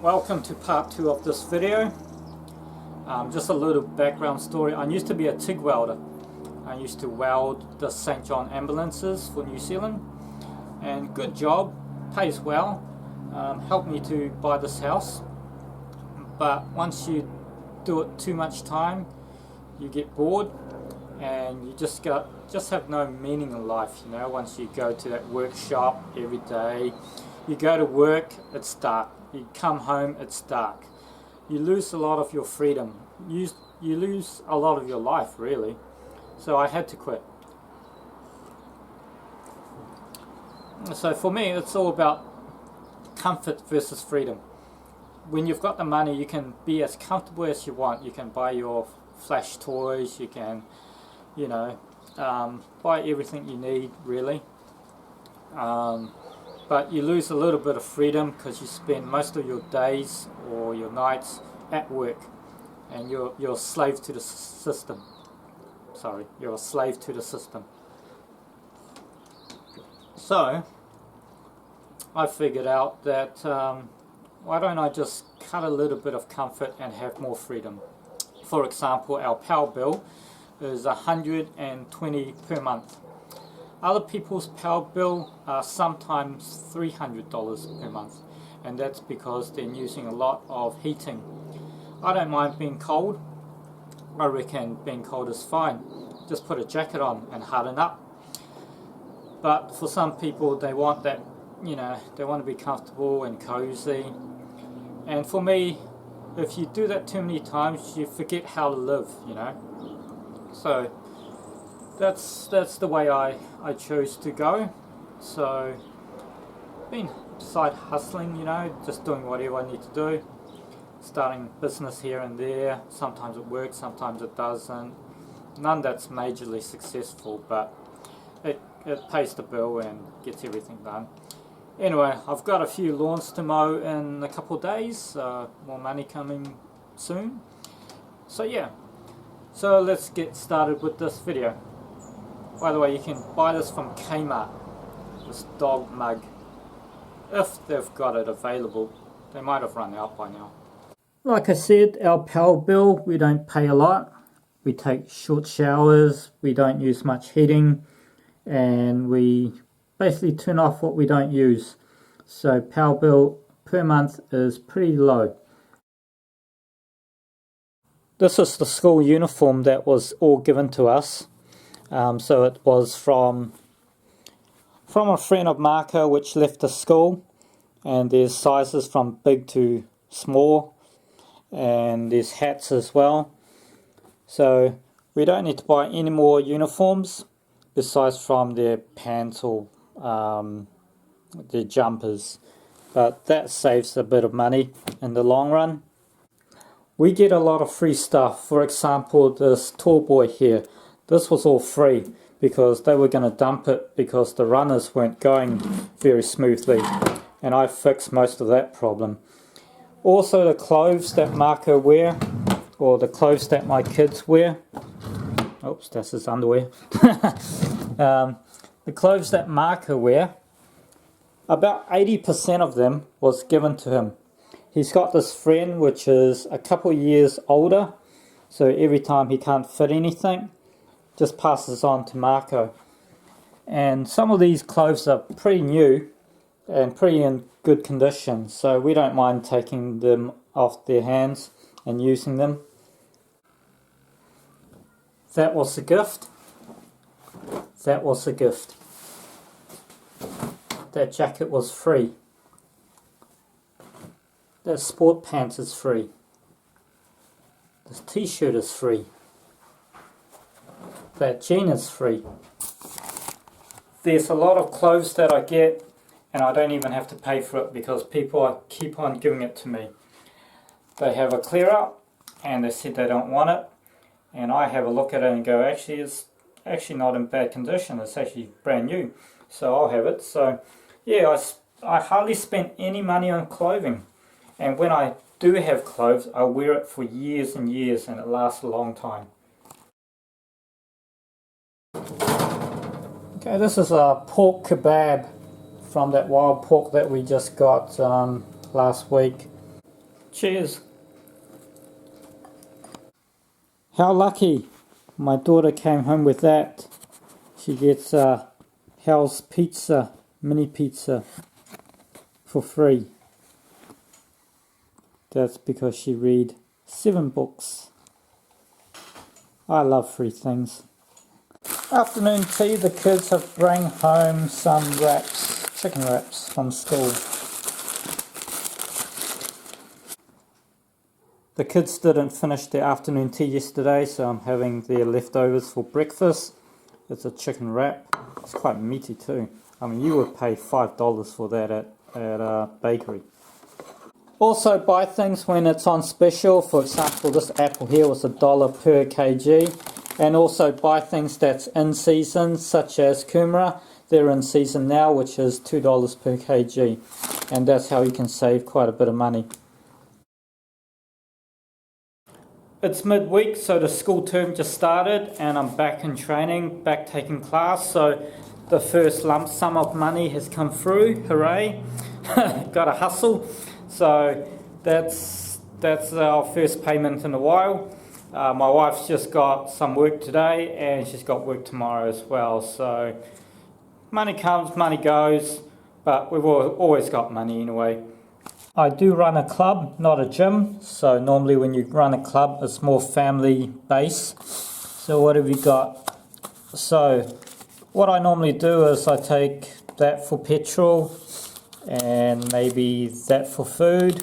Welcome to part 2 of this video. Just a little background story. I used to be a TIG welder. I used to weld the St. John ambulances for New Zealand, and good job, pays well, helped me to buy this house. But once you do it too much time, you get bored and you just have no meaning in life, you know. Once you go to that workshop every day, you go to work, it's dark. You come home, it's dark. You lose a lot of your freedom. You lose a lot of your life, really. So I had to quit. So for me, it's all about comfort versus freedom. When you've got the money, you can be as comfortable as you want. You can buy your flash toys, you can, you know, buy everything you need, really. But you lose a little bit of freedom because you spend most of your days or your nights at work, and you're a slave to the system. Sorry, you're a slave to the system. So I figured out that why don't I just cut a little bit of comfort and have more freedom. For example, our power bill is $120 per month. Other people's power bill are sometimes $300 per month, and that's because they're using a lot of heating. I don't mind being cold. I reckon being cold is fine. Just put a jacket on and harden up. But for some people, they want that, you know, they want to be comfortable and cozy. And for me, if you do that too many times, you forget how to live, you know. So that's the way I chose to go. So been side hustling, you know, just doing whatever I need to do, starting business here and there. Sometimes it works, sometimes it doesn't. None that's majorly successful, but it pays the bill and gets everything done. Anyway, I've got a few lawns to mow in a couple of days, more money coming soon. So yeah, so let's get started with this video. By the way, you can buy this from Kmart, this dog mug, if they've got it available. They might have run out by now. Like I said, our power bill, we don't pay a lot. We take short showers, we don't use much heating, and we basically turn off what we don't use. So power bill per month is pretty low. This is the school uniform that was all given to us. So it was from a friend of Marco which left the school, and there's sizes from big to small, and there's hats as well. So we don't need to buy any more uniforms besides from their pants or their jumpers, but that saves a bit of money in the long run. We get a lot of free stuff. For example, this tall boy here. This was all free because they were going to dump it because the runners weren't going very smoothly, and I fixed most of that problem. Also, the clothes that Marco wear, or the clothes that my kids wear. Oops, that's his underwear. The clothes that Marco wear, about 80% of them was given to him. He's got this friend which is a couple years older, so every time he can't fit anything, just passes on to Marco. And some of these clothes are pretty new and pretty in good condition, so we don't mind taking them off their hands and using them. That was a gift. That was a gift. That jacket was free. That sport pants is free. This t-shirt is free. That jean is free. There's a lot of clothes that I get and I don't even have to pay for it because people keep on giving it to me. They have a clear out and they said they don't want it, and I have a look at it and go, actually it's actually not in bad condition, it's actually brand new, so I'll have it. So yeah, I hardly spend any money on clothing, and when I do have clothes I wear it for years and years and it lasts a long time. Okay, this is a pork kebab from that wild pork that we just got last week. Cheers. How lucky. My daughter came home with that. She gets Hell's Pizza, mini pizza, for free. That's because she read 7 books. I love free things. Afternoon tea, the kids have bring home some wraps, chicken wraps from school. The kids didn't finish their afternoon tea yesterday, so I'm having their leftovers for breakfast. It's a chicken wrap. It's quite meaty too. I mean, you would pay $5 for that at a bakery. Also buy things when it's on special. For example, this apple here was $1 per kg. And also buy things that's in season, such as kumara. They're in season now, which is $2 per kg. And that's how you can save quite a bit of money. It's midweek, so the school term just started and I'm back in training, back taking class. So the first lump sum of money has come through, hooray. Got to hustle. So that's our first payment in a while. My wife's just got some work today and she's got work tomorrow as well. So money comes, money goes, but we've always got money anyway. I do run a club, not a gym. So normally when you run a club, it's more family based. So what have you got? So what I normally do is I take that for petrol and maybe that for food.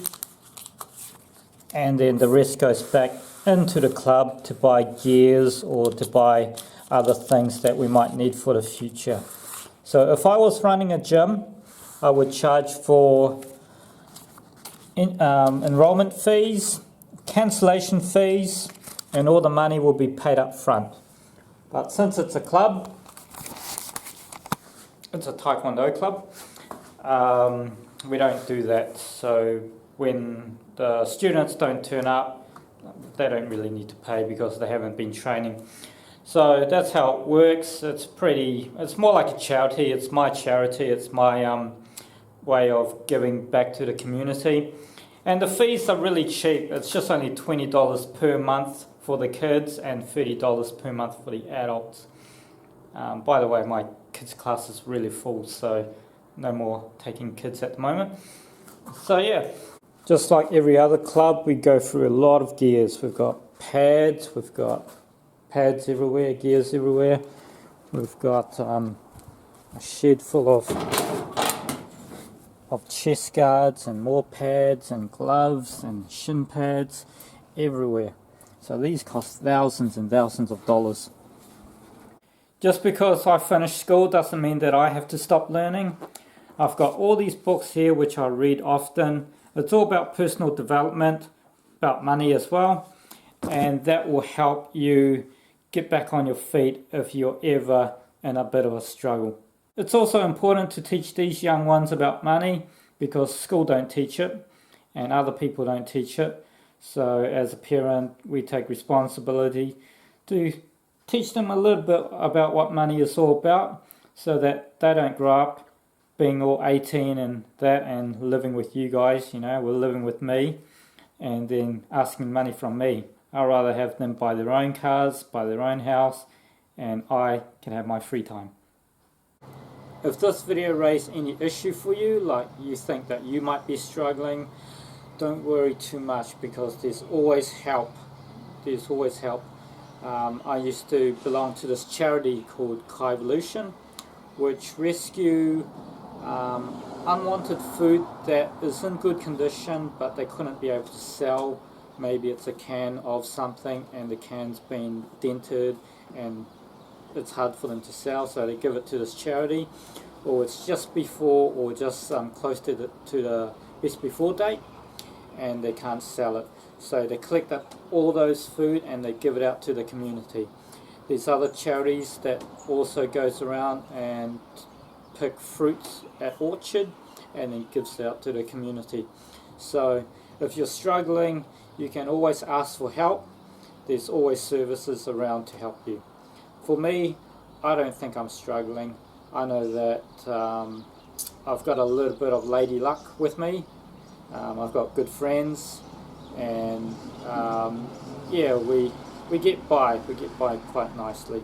And then the rest goes back into the club to buy gears or to buy other things that we might need for the future. So if I was running a gym, I would charge for enrollment fees, cancellation fees, and all the money will be paid up front. But since it's a club, it's a Taekwondo club, we don't do that. So when the students don't turn up, they don't really need to pay because they haven't been training. So that's how it works. It's more like a charity. It's my charity. It's my way of giving back to the community. And the fees are really cheap. It's just only $20 per month for the kids and $30 per month for the adults. By the way, my kids' class is really full, so no more taking kids at the moment. So yeah, just like every other club, we go through a lot of gears. We've got pads everywhere, gears everywhere. We've got a shed full of chest guards and more pads and gloves and shin pads everywhere. So these cost thousands and thousands of dollars. Just because I finished school doesn't mean that I have to stop learning. I've got all these books here which I read often. It's all about personal development, about money as well, and that will help you get back on your feet if you're ever in a bit of a struggle. It's also important to teach these young ones about money because school don't teach it and other people don't teach it. So as a parent, we take responsibility to teach them a little bit about what money is all about so that they don't grow up being all 18 and that and living with you guys, we're living with me and then asking money from me. I'd rather have them buy their own cars, buy their own house, and I can have my free time. If this video raised any issue for you, like you think that you might be struggling, don't worry too much because there's always help. There's always help. I used to belong to this charity called Kaivolution, which rescue unwanted food that is in good condition but they couldn't be able to sell. Maybe it's a can of something and the can's been dented and it's hard for them to sell, so they give it to this charity, or it's just before or just close to the best before date and they can't sell it. So they collect up all those food and they give it out to the community. There's other charities that also goes around and pick fruits at orchard and then gives it out to the community. So if you're struggling, you can always ask for help. There's always services around to help you. For me, I don't think I'm struggling. I know that I've got a little bit of lady luck with me. I've got good friends and yeah, we get by quite nicely.